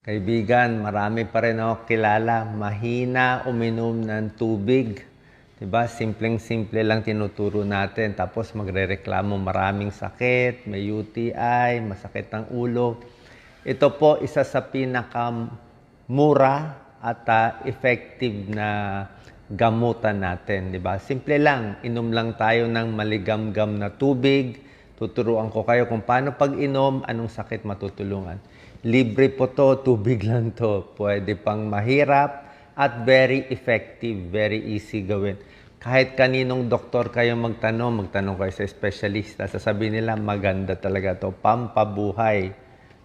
Kaibigan, marami pa rin ako kilala, mahina uminom ng tubig. 'Di ba? Simpleng-simple lang tinuturo natin. Tapos magrereklamo maraming sakit, may UTI, masakit ang ulo. Ito po isa sa pinakamura at effective na gamutan natin, 'di ba? Simple lang, inom lang tayo ng maligamgam na tubig. Tuturuan ko kayo kung paano pag-inom, anong sakit matutulungan. Libre po to, tubig lang to. Pwede pang mahirap at very effective, very easy gawin. Kahit kaninong doktor kayo magtanong kayo sa espesyalista, sasabihin nila maganda talaga to, pampabuhay.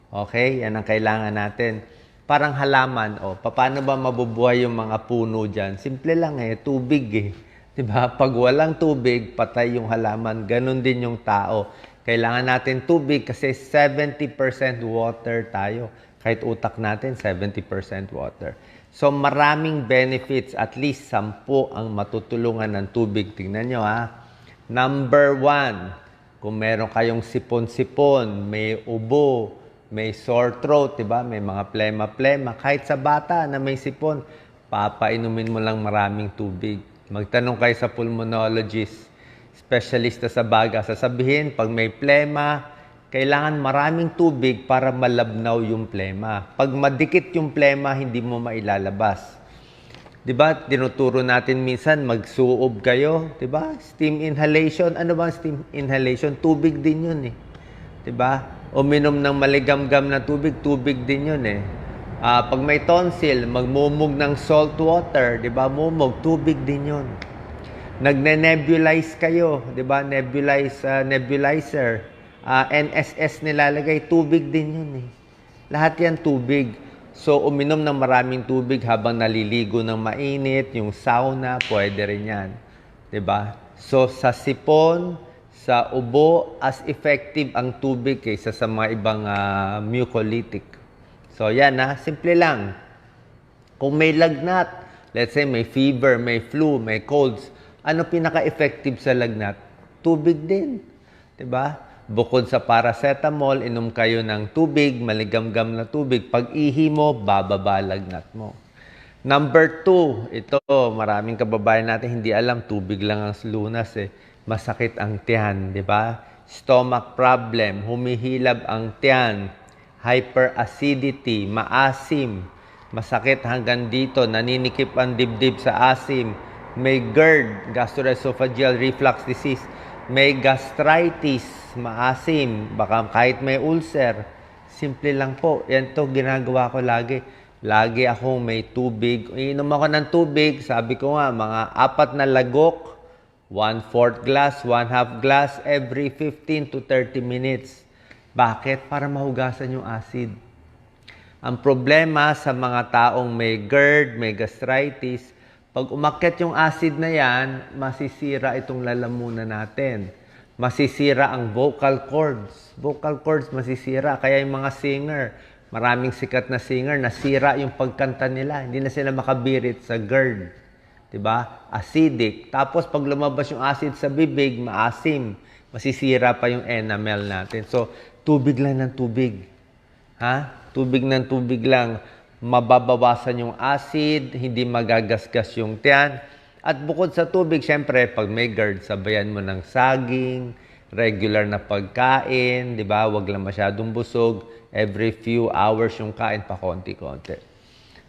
Okay? Yan ang kailangan natin. Parang halaman, paano ba mabubuhay yung mga puno dyan? Simple lang tubig eh. Diba? Pag walang tubig, patay yung halaman. Ganon din yung tao. Kailangan natin tubig kasi 70% water tayo. Kahit utak natin, 70% water. So maraming benefits, at least 10 ang matutulungan ng tubig. Tingnan nyo ha. Number 1, kung meron kayong sipon-sipon, may ubo, may sore throat, diba? May mga plema-plema. Kahit sa bata na may sipon, papainumin mo lang maraming tubig. Magtanong kayo sa pulmonologist, specialista sa baga, sasabihin, pag may plema, kailangan maraming tubig para malabnaw yung plema. Pag madikit yung plema, hindi mo mailalabas. Diba, tinuturo natin minsan, magsuob kayo. Diba, steam inhalation. Ano ba steam inhalation? Tubig din yun eh. Diba, uminom ng maligamgam na tubig, tubig din yun eh. Pag may tonsil, magmumog ng salt water. Diba, mumog, tubig din yun. Nagne-nebulize kayo, 'di ba? Nebulizer. NSS nilalagay, tubig din 'yun eh. Lahat 'yan tubig. So uminom ng maraming tubig habang naliligo ng mainit, yung sauna, pwede rin 'yan. 'Di ba? So sa sipon, sa ubo, as effective ang tubig kaysa sa mga ibang mucolytic. So yan simple lang. Kung may lagnat, let's say may fever, may flu, may colds, ano pinaka-effective sa lagnat? Tubig din. 'Di ba? Bukod sa paracetamol, inom kayo ng tubig, maligamgam na tubig. Pag ihi mo, bababa lagnat mo. Number 2, ito, maraming kababayan natin hindi alam, tubig lang ang lunas eh. Masakit ang tiyan, 'di ba? Stomach problem, humihilab ang tiyan, hyperacidity, maasim, masakit hanggang dito, naninikip ang dibdib sa asim, may GERD, gastroesophageal reflux disease, may gastritis, maasim, baka kahit may ulcer. Simple lang po. Yan to ginagawa ko lagi. Lagi akong may tubig. Iinom ako ng tubig, sabi ko nga, mga 4 na lagok, 1/4 glass, 1/2 glass, every 15 to 30 minutes. Bakit? Para mahugasan yung acid. Ang problema sa mga taong may GERD, may gastritis, pag umakyat yung acid na yan, masisira itong lalamunan natin. Masisira ang vocal cords. Vocal cords masisira. Kaya yung mga singer, maraming sikat na singer, nasira yung pagkanta nila. Hindi na sila makabirit sa GERD. Diba? Acidic. Tapos pag lumabas yung acid sa bibig, maasim. Masisira pa yung enamel natin. So, tubig lang ng tubig. Tubig ng tubig lang. Mababawasan yung acid, hindi magagasgas yung tiyan. At bukod sa tubig, syempre, pag may GERD, sabayan mo ng saging, regular na pagkain, di ba? Huwag lang masyadong busog. Every few hours yung kain pa konti-konti.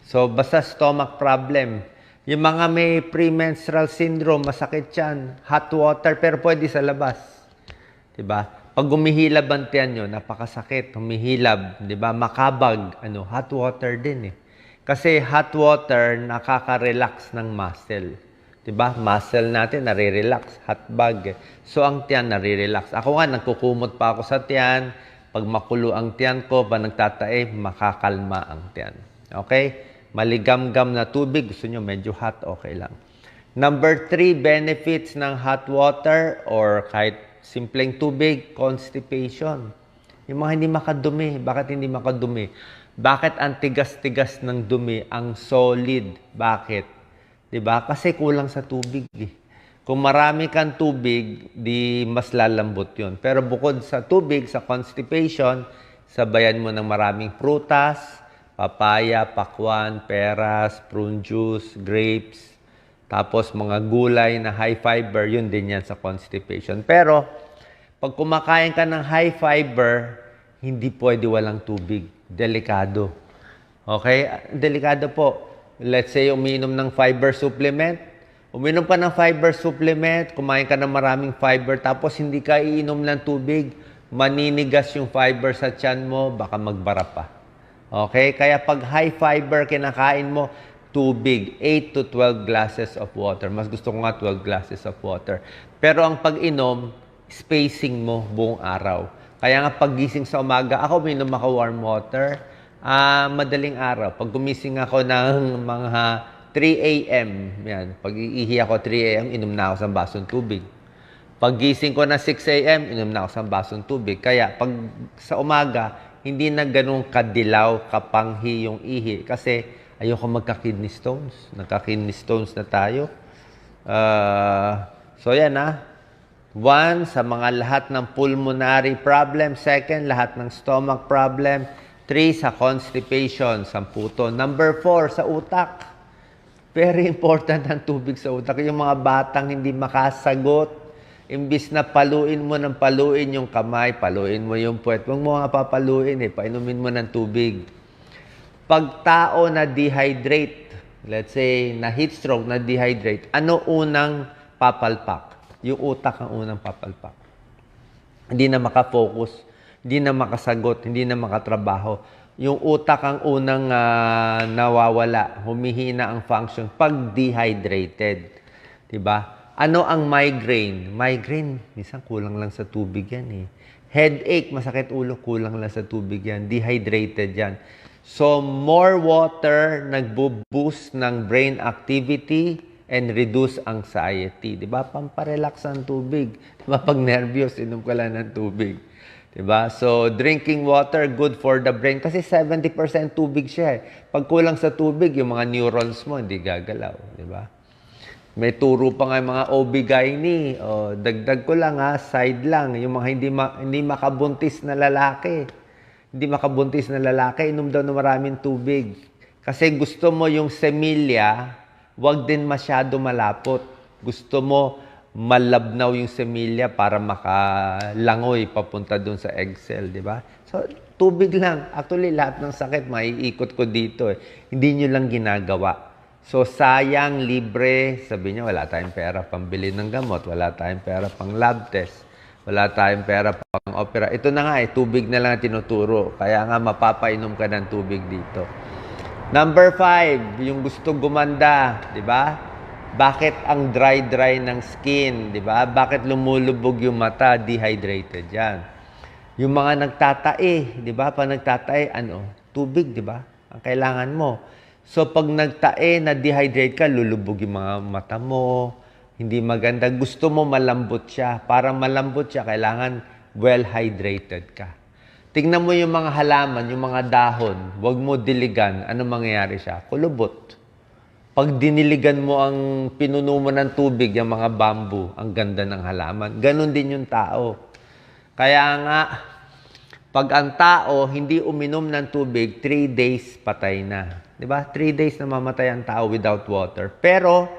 So, basta stomach problem. Yung mga may premenstrual syndrome, masakit yan. Hot water, pero pwede sa labas. Di ba? Pag humihilab ang tiyan nyo, napakasakit, humihilab, di ba? Makabag, hot water din eh. Kasi hot water, nakaka-relax ng muscle. Di ba? Muscle natin, nare-relax, hot bag. So, ang tiyan, nare-relax. Ako nga, nagkukumot pa ako sa tiyan. Pag makulo ang tiyan ko, pag nagtatae, makakalma ang tiyan. Okay? Maligamgam na tubig, gusto nyo medyo hot, okay lang. Number 3, benefits ng hot water or kahit simpleng tubig, constipation. Yung mga hindi makadumi. Bakit hindi makadumi? Bakit ang tigas-tigas ng dumi, ang solid? Bakit? Diba? Kasi kulang sa tubig. Kung marami kang tubig, di mas lalambot yun. Pero bukod sa tubig, sa constipation, sabayan mo ng maraming prutas, papaya, pakwan, peras, prune juice, grapes, tapos mga gulay na high fiber, yun din yan sa constipation. Pero, pag kumakain ka ng high fiber, hindi pwede walang tubig. Delikado. Okay? Delikado po. Let's say, uminom ng fiber supplement. Uminom ka ng fiber supplement, kumain ka ng maraming fiber, tapos hindi ka iinom ng tubig, maninigas yung fiber sa tiyan mo, baka magbara pa. Okay? Kaya pag high fiber kinakain mo, tubig, 8 to 12 glasses of water. Mas gusto ko nga 12 glasses of water. Pero ang pag-inom, spacing mo buong araw. Kaya nga paggising sa umaga, ako minom ako warm water, madaling araw. Pag gumising ako ng mga 3 a.m., yan, pag iihi ako 3 a.m., inom na ako sa basong tubig. Pag gising ko na 6 a.m., inom na ako sa basong tubig. Kaya pag sa umaga, hindi na ganun kadilaw, kapanghi yung ihi. Kasi ayoko magka-kidney stones. Nagka-kidney stones na tayo. So yan One, sa mga lahat ng pulmonary problem. Second, lahat ng stomach problem. 3, sa constipation. 10 to. Number 4, sa utak. Very important ang tubig sa utak. Yung mga batang hindi makasagot, imbis na paluin mo ng paluin yung kamay, paluin mo yung puwet. Huwag mo nga papaluin painumin mo ng tubig. Pag tao na dehydrate, let's say na heat stroke, na dehydrate, ano unang papalpak? Yung utak ang unang papalpak. Hindi na makafocus, hindi na makasagot, hindi na makatrabaho. Yung utak ang unang nawawala, humihina ang function pag dehydrated. Diba? Ano ang migraine? Migraine, minsan kulang lang sa tubig yan Headache, masakit ulo, kulang lang sa tubig yan. Dehydrated yan. So, more water nagbo-boost ng brain activity and reduce anxiety. Diba? Pamparelax ang tubig. Diba? Pag nervyos, inom ka lang ng tubig. Diba? So, drinking water, good for the brain. Kasi 70% tubig siya Pag kulang sa tubig, yung mga neurons mo, hindi gagalaw. Diba? May turo pa nga yung mga OB-GYN. Dagdag ko lang side lang. Yung mga hindi makabuntis na lalaki. Hindi makabuntis na lalaki, inom daw ng maraming tubig. Kasi gusto mo yung semilya, wag din masyado malapot. Gusto mo malabnaw yung semilya para makalangoy papunta dun sa egg cell, di ba? So, tubig lang. Actually, lahat ng sakit, maiikot ko dito Hindi nyo lang ginagawa. So, sayang, libre. Sabi niya, wala tayong pera pambili ng gamot. Wala tayong pera pang lab test. Wala tayong pera pang opera. Ito na nga tubig na lang tinuturo. Kaya nga, mapapainom ka ng tubig dito. Number 5, yung gusto gumanda, di ba? Bakit ang dry ng skin, di ba? Bakit lumulubog yung mata? Dehydrated yan. Yung mga nagtatae, di ba? Pag nagtatae, tubig, di ba? Ang kailangan mo. So, pag nagtae, na dehydrate ka, lulubog yung mga mata mo. Hindi maganda. Gusto mo malambot siya. Para malambot siya, kailangan well-hydrated ka. Tingnan mo yung mga halaman, yung mga dahon. Huwag mo diligan. Ano mangyayari siya? Kulubot. Pag diniligan mo ang pinuno mo ng tubig, yung mga bamboo, ang ganda ng halaman. Ganon din yung tao. Kaya nga, pag ang tao hindi uminom ng tubig, 3 days patay na. Diba? 3 days na mamatay ang tao without water. Pero,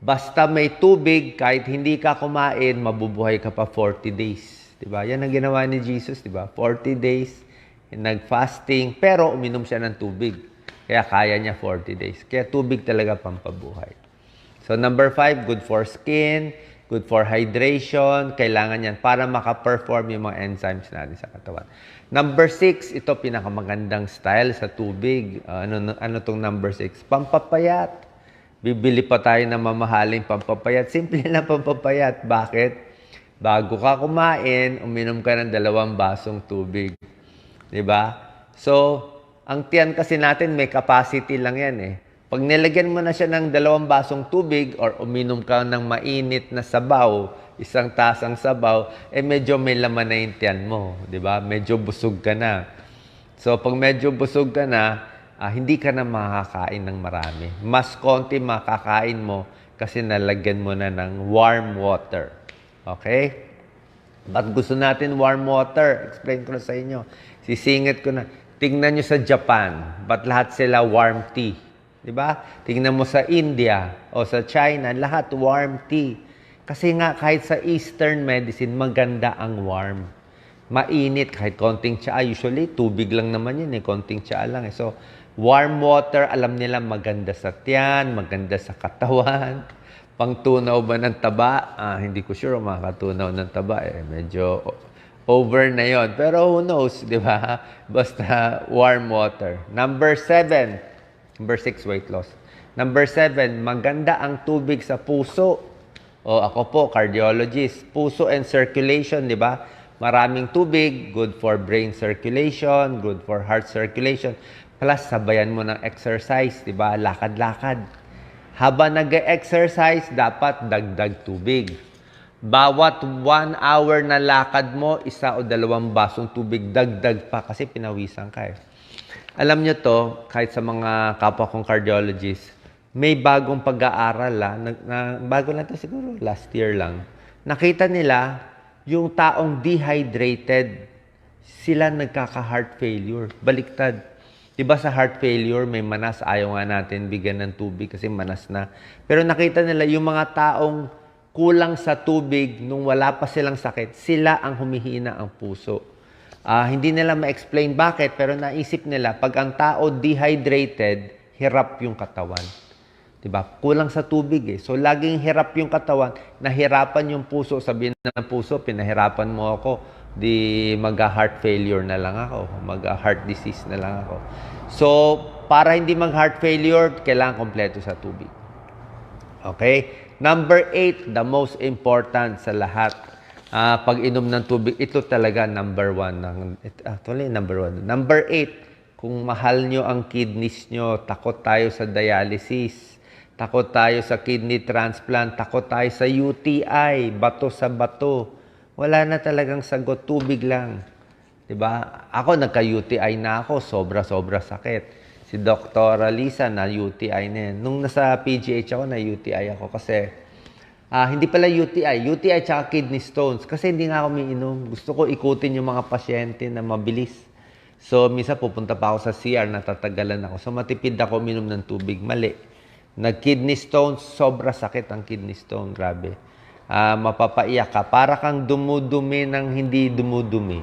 basta may tubig, kahit hindi ka kumain, mabubuhay ka pa 40 days. Diba? Yan ang ginawa ni Jesus, diba? 40 days, nag-fasting, pero uminom siya ng tubig. Kaya kaya niya 40 days. Kaya tubig talaga pampabuhay. So, number 5, good for skin, good for hydration. Kailangan yan para maka-perform yung mga enzymes natin sa katawan. Number 6, ito pinakamagandang style sa tubig. Ano tong number 6? Pampapayat. Bibili pa tayo ng mamahaling pampapayat. Simple lang pampapayat. Bakit? Bago ka kumain, uminom ka ng 2 basong tubig. Diba? So, ang tiyan kasi natin may capacity lang yan Pag nilagyan mo na siya ng 2 basong tubig or uminom ka ng mainit na sabaw, 1 tasang sabaw, medyo may laman na yung tiyan mo. Diba? Medyo busog ka na. So, pag medyo busog ka na, hindi ka na makakain ng marami. Mas konti makakain mo kasi nalagyan mo na ng warm water. Okay? Ba't gusto natin warm water? Explain ko na sa inyo. Sisingit ko na. Tingnan nyo sa Japan, ba't lahat sila warm tea? Di ba? Tingnan mo sa India o sa China, lahat warm tea. Kasi nga kahit sa Eastern medicine, maganda ang warm. Mainit, kahit konting tsaa. Usually, tubig lang naman yun konting tsaa lang So, warm water, alam nila maganda sa tiyan, maganda sa katawan. Pangtunaw ba ng taba? Hindi ko sure makakatunaw ng taba Medyo over na yon. Pero who knows, di ba? Basta warm water. Number 6, weight loss. Number 7, maganda ang tubig sa puso. Ako po, cardiologist. Puso and circulation, di ba? Maraming tubig, good for brain circulation, good for heart circulation. Plus, sabayan mo ng exercise, di ba? Lakad-lakad. Habang nag-exercise, dapat dagdag tubig. Bawat 1 hour na lakad mo, 1 o 2 basong tubig, dagdag pa kasi pinawisan ka Alam nyo to, kahit sa mga kapwa kong cardiologist, may bagong pag-aaral bago lang to siguro, last year lang. Nakita nila, yung taong dehydrated, sila nagkaka-heart failure. Baliktad. Diba sa heart failure, may manas, ayaw nga natin bigyan ng tubig kasi manas na. Pero nakita nila, yung mga taong kulang sa tubig nung wala pa silang sakit, sila ang humihina ang puso. Hindi nila ma-explain bakit, pero naisip nila, pag ang tao dehydrated, hirap yung katawan. Diba? Kulang sa tubig So, laging hirap yung katawan, nahirapan yung puso. Sabihin ng puso, pinahirapan mo ako, di mag-heart failure na lang ako, mag-heart disease na lang ako. So, para hindi mag-heart failure, kailangan kompleto sa tubig. Okay? Number 8, the most important sa lahat. Pag-inom ng tubig, ito talaga number 1. Actually, number 1. Number 8, kung mahal nyo ang kidneys nyo, takot tayo sa dialysis, takot tayo sa kidney transplant, takot tayo sa UTI, bato sa bato. Wala na talagang sagot, tubig lang. Diba? Ako, nagka-UTI na ako, sobra-sobra sakit. Si Dr. Lisa na UTI na yan. Nung nasa PGH ako, na UTI ako kasi hindi pala UTI. UTI tsaka kidney stones. Kasi hindi nga ako umiinom. Gusto ko ikutin yung mga pasyente na mabilis. So, minsan pupunta pa ako sa CR, natatagalan ako. So, matipid ako uminom ng tubig. Mali. Nag-kidney stones, sobra sakit ang kidney stone. Grabe. Mapapaiyak ka. Para kang dumudumi ng hindi dumudumi.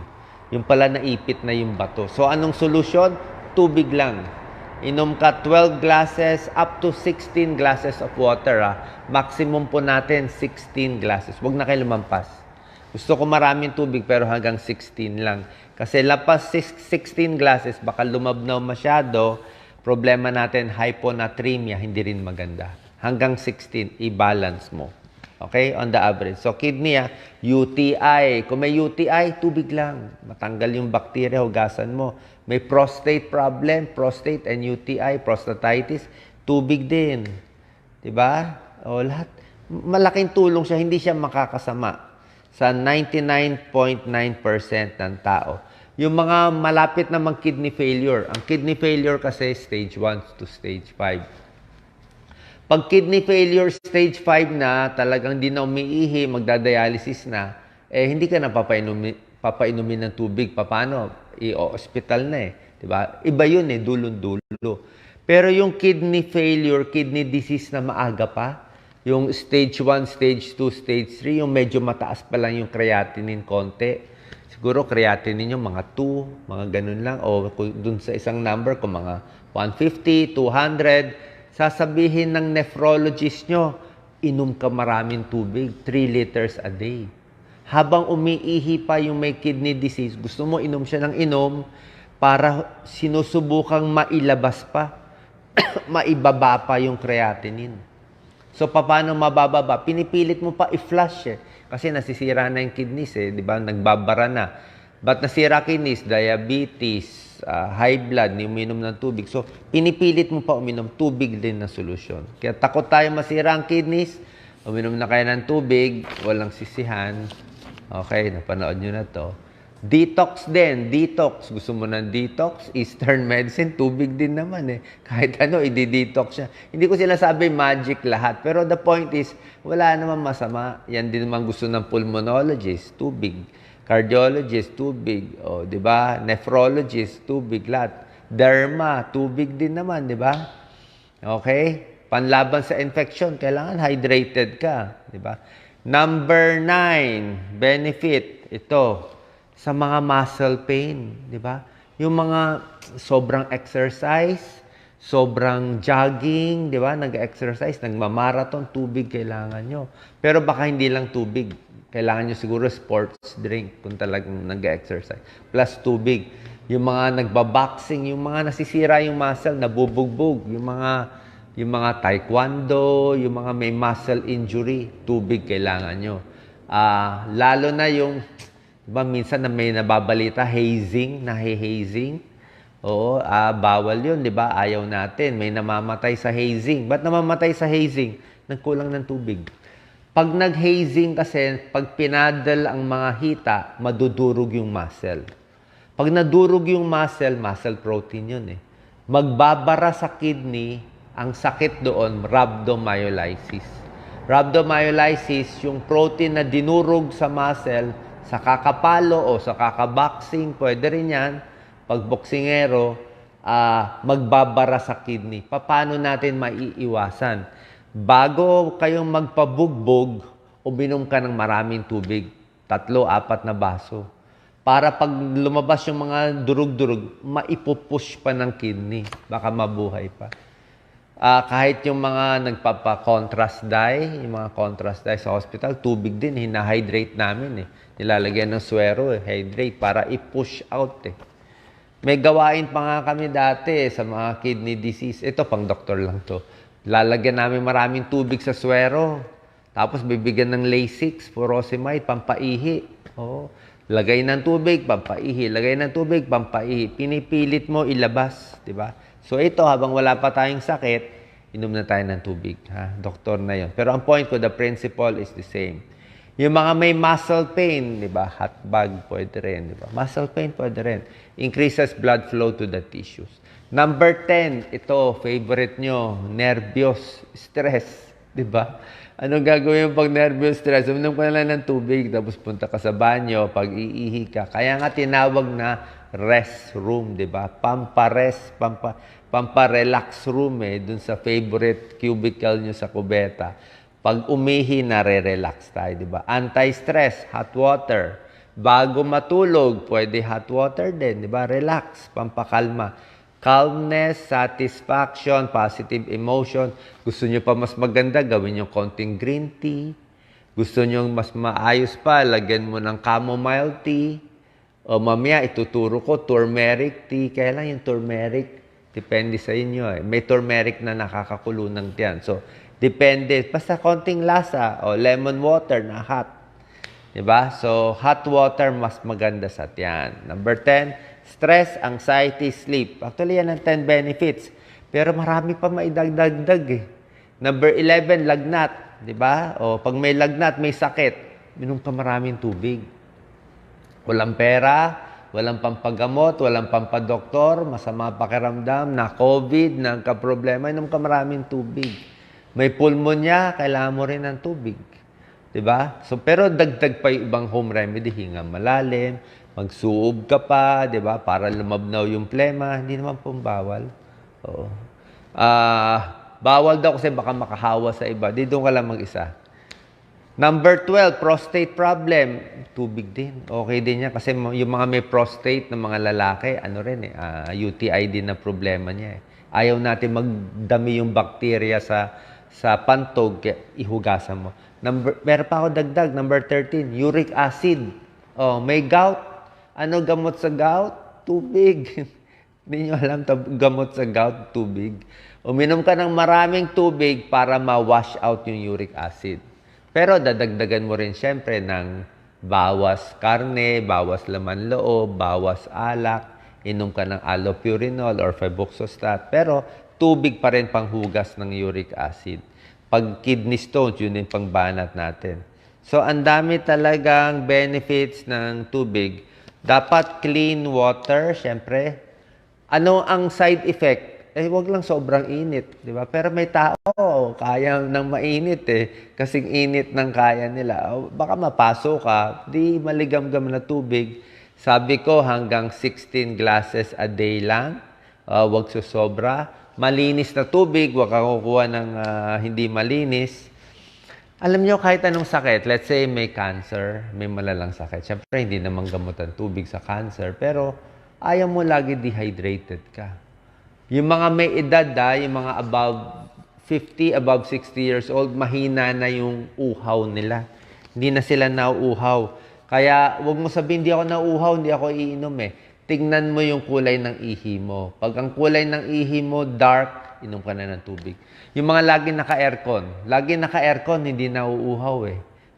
Yung pala naipit na yung bato. So, anong solusyon? Tubig lang. Inom ka 12 glasses up to 16 glasses of water. Maximum po natin 16 glasses. Huwag na kayo lumampas. Gusto ko maraming tubig pero hanggang 16 lang. Kasi lapas 16 glasses, baka lumabnaw masyado. Problema natin, hyponatremia, hindi rin maganda. Hanggang 16, i-balance mo. Okay? On the average. So, kidney, UTI. Kung may UTI, tubig lang. Matanggal yung bacteria, hugasan mo. May prostate problem, prostate and UTI, prostatitis, tubig din. Diba? O, lahat. Malaking tulong siya, hindi siya makakasama sa 99.9% ng tao. Yung mga malapit na mag-kidney failure. Ang kidney failure kasi stage 1 to stage 5. Pag kidney failure stage 5 na, talagang di na umiihi, magdadialysis na, hindi ka na papainumin ng tubig. Paano? I-hospital na diba? Iba yun dulon-dulo. Pero yung kidney failure, kidney disease na maaga pa, yung stage 1, stage 2, stage 3, yung medyo mataas pa lang yung creatinine konti. Siguro creatinine yung mga 2, mga ganun lang. O dun sa isang number, kung mga 150, 200, sasabihin ng nephrologist nyo, inom ka maraming tubig, 3 liters a day. Habang umiihi pa yung may kidney disease, gusto mo inom siya ng inom para sinusubukang mailabas pa, maibaba pa yung creatinine. So, paano mabababa? Pinipilit mo pa i-flush kasi nasisira na yung kidneys di ba? Nagbabara na. But nasira kidneys, diabetes, high blood, uminom ng tubig. So, pinipilit mo pa uminom, tubig din na solusyon. Kaya takot tayo masira ang kidneys, uminom na kayo ng tubig, walang sisihan. Okay, napanood nyo na to. Detox din, detox. Gusto mo ng detox? Eastern medicine, tubig din naman Kahit ano, i-detox siya. Hindi ko sinasabi magic lahat. Pero the point is, wala naman masama. Yan din naman gusto ng pulmonologist, tubig. Cardiologist, tubig. O, di ba? Nephrologist, tubig, lahat. Derma, tubig din naman, di ba? Okay? Panlaban sa infection, kailangan hydrated ka, di ba? Number 9, benefit, ito, sa mga muscle pain, di ba? Yung mga sobrang exercise, sobrang jogging, di ba? Nag-exercise, nagmamarathon, tubig kailangan nyo. Pero baka hindi lang tubig. Kailangan nyo siguro sports drink kung talagang nag-exercise. Plus tubig. Yung mga nagbaboxing, yung mga nasisira yung muscle, nabubugbog, yung mga taekwondo, yung mga may muscle injury, tubig kailangan nyo. Lalo na yung, diba, minsan na may nababalita, hazing, nahe-hazing. Oo, bawal yun, di ba? Ayaw natin. May namamatay sa hazing. Ba't namamatay sa hazing? Nagkulang ng tubig. Pag nag-hazing kasi, pag pinadal ang mga hita, madudurog yung muscle. Pag nadurog yung muscle protein yun eh. Magbabara sa kidney, ang sakit doon, rhabdomyolysis. Rhabdomyolysis, yung protein na dinurog sa muscle, sa kakapalo o sa kakaboxing, pwede rin yan. Pag boksingero, magbabara sa kidney. Paano natin maiiwasan? Bago kayong magpabugbog, uminom ka ng maraming tubig. 3-4 na baso. Para pag lumabas yung mga durug-durug, maipupush pa ng kidney. Baka mabuhay pa. Kahit yung mga nagpapa-contrast dye, yung mga contrast dye sa hospital, tubig din, hina-hydrate namin eh. Nilalagyan ng swero, hydrate, para i-push out eh. May gawain pa nga kami dati sa mga kidney disease. Ito, pang doktor lang to. Lalagyan namin maraming tubig sa swero. Tapos bibigyan ng Lasix, furosemide, pampaihi. Oh. Lagay ng tubig, pampaihi. Lagay ng tubig, pampaihi. Pinipilit mo ilabas, di ba? So ito, habang wala pa tayong sakit, inom na tayo ng tubig. Ha? Doktor na yon. Pero ang point ko, the principle is the same. Yung mga may muscle pain, di ba? Hot bag, pwede rin, di ba? Muscle pain, pwede rin. Increases blood flow to the tissues. Number 10, ito, favorite nyo, nervyos, stress, di ba? Anong gagawin pag nervyos, stress? Uminom ka na lang ng tubig, tapos punta ka sa banyo, pag iihi ka. Kaya nga tinawag na rest room, di ba? Pampa-relax room eh, dun sa favorite cubicle nyo sa kubeta. Pag umihi, nare-relax tayo, di ba? Anti-stress, hot water. Bago matulog, pwede hot water din, di ba? Relax, pampakalma. Calmness, satisfaction, positive emotion. Gusto nyo pa mas maganda, gawin nyo konting green tea. Gusto nyo mas maayos pa, lagyan mo ng chamomile tea. O mamaya, ituturo ko, turmeric tea. Kaya lang yung turmeric, depende sa inyo eh. May turmeric na nakakakulo ng tiyan. So, depende. Basta konting lasa. O lemon water na hot. Diba? So, hot water mas maganda sa tiyan. Number 10, stress, anxiety, sleep. Actually, yan ang 10 benefits. Pero marami pa maidagdag eh. Number 11, lagnat. Diba? O pag may lagnat, may sakit, minom ka maraming tubig. Walang pera, walang pampagamot, walang pampadoktor, masama pakiramdam, na COVID, nagka-problema, inom ka maraming tubig. May pulmonya, kailangan mo rin ng tubig. Diba? So, pero dagdag pa yung ibang home remedy, hinga malalim, magsuob ka pa, diba? Para lumabnaw yung plema, hindi naman pong bawal. Oo. Bawal daw kasi baka makahawa sa iba. Di doon ka lang mag-isa. Number 12, prostate problem. Tubig din. Okay din yan. Kasi yung mga may prostate na mga lalaki, ano rin UTI din na problema niya eh. Ayaw natin magdami yung bakterya sa pantog, ihugasan mo. Meron pa ako dagdag, number 13, uric acid. Oh, may gout. Ano gamot sa gout? Tubig. Hindi nyo alam, gamot sa gout, tubig. Uminom ka ng maraming tubig para ma-wash out yung uric acid. Pero dadagdagan mo rin siyempre ng bawas karne, bawas laman loob, bawas alak, inom ka ng allopurinol or febuxostat. Pero tubig pa rin panghugas ng uric acid. Pag kidney stones, yun yung pangbanat natin. So, ang dami talagang benefits ng tubig. Dapat clean water, syempre. Ano ang side effect? wag lang sobrang init, di ba? Pero may tao, kaya ng mainit kasing init ng kaya nila. Baka mapaso ka, di maligam-gam na tubig. Sabi ko, hanggang 16 glasses a day lang. Wag susobra. Malinis na tubig, wag kang kukuha ng hindi malinis. Alam nyo, kahit anong sakit, let's say may cancer, may malalang sakit. Siyempre, hindi naman gamutan tubig sa cancer, pero ayaw mo lagi dehydrated ka. Yung mga may edad, yung mga above 50, above 60 years old, mahina na yung uhaw nila. Hindi na sila nauuhaw. Kaya, wag mo sabihin, hindi ako nauuhaw, hindi ako iinom Tingnan mo yung kulay ng ihi mo. Pag ang kulay ng ihi mo dark, inom ka na ng tubig. Yung mga lagi naka-aircon, hindi nauuhaw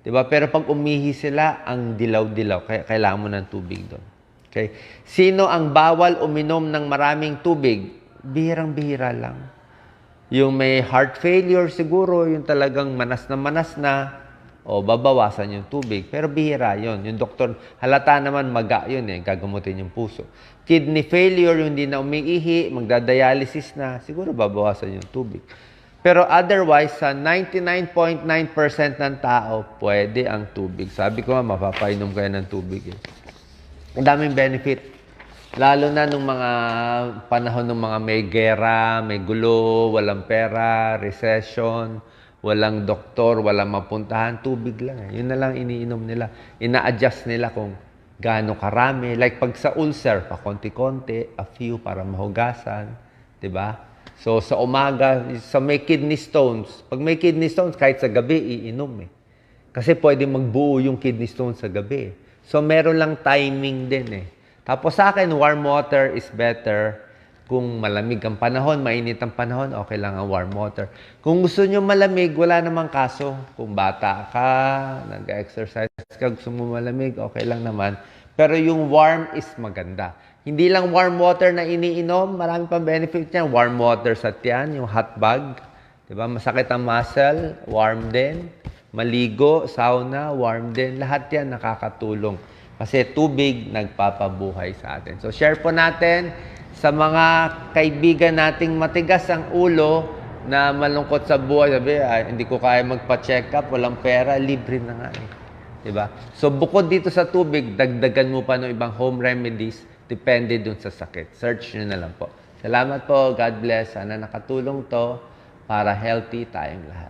Diba? Pero pag umihi sila, ang dilaw-dilaw. Kaya kailangan mo ng tubig doon. Okay? Sino ang bawal uminom ng maraming tubig? Bihirang-bihira lang. Yung may heart failure siguro, yung talagang manas na, o babawasan yung tubig. Pero bihira yun. Yung doktor, halata naman maga yun gagamutin yung puso. Kidney failure, yung hindi na umiihi, magdadialysis na, siguro babawasan yung tubig. Pero otherwise, sa 99.9% ng tao, pwede ang tubig. Sabi ko nga, mapapainom kayo ng tubig Ang daming benefit. Lalo na nung mga panahon ng mga may gera, may gulo, walang pera, recession, walang doktor, walang mapuntahan, tubig lang Yun na lang iniinom nila. Ina-adjust nila kung gaano karami. Like pag sa ulcer, pa konti-konti, a few para mahugasan. Diba? So sa umaga, sa may kidney stones, pag may kidney stones, kahit sa gabi, iinom Kasi pwede magbuo yung kidney stones sa gabi. So meron lang timing din Tapos sa akin, warm water is better. Kung malamig ang panahon, mainit ang panahon, okay lang ang warm water. Kung gusto nyo malamig, wala namang kaso. Kung bata ka, nag-exercise ka, gusto mo malamig, okay lang naman. Pero yung warm is maganda. Hindi lang warm water na iniinom, marami pang benefit niyan. Warm water sa tiyan, yung hot bag. Diba? Masakit ang muscle, warm din. Maligo, sauna, warm din. Lahat yan nakakatulong. Kasi tubig nagpapabuhay sa atin. So share po natin sa mga kaibigan nating matigas ang ulo na malungkot sa buhay. Sabi, hindi ko kaya magpa-check up, walang pera, libre na nga Diba? So bukod dito sa tubig, dagdagan mo pa ng ibang home remedies, depende dun sa sakit. Search nyo na lang po. Salamat po, God bless. Sana nakatulong to para healthy tayong lahat.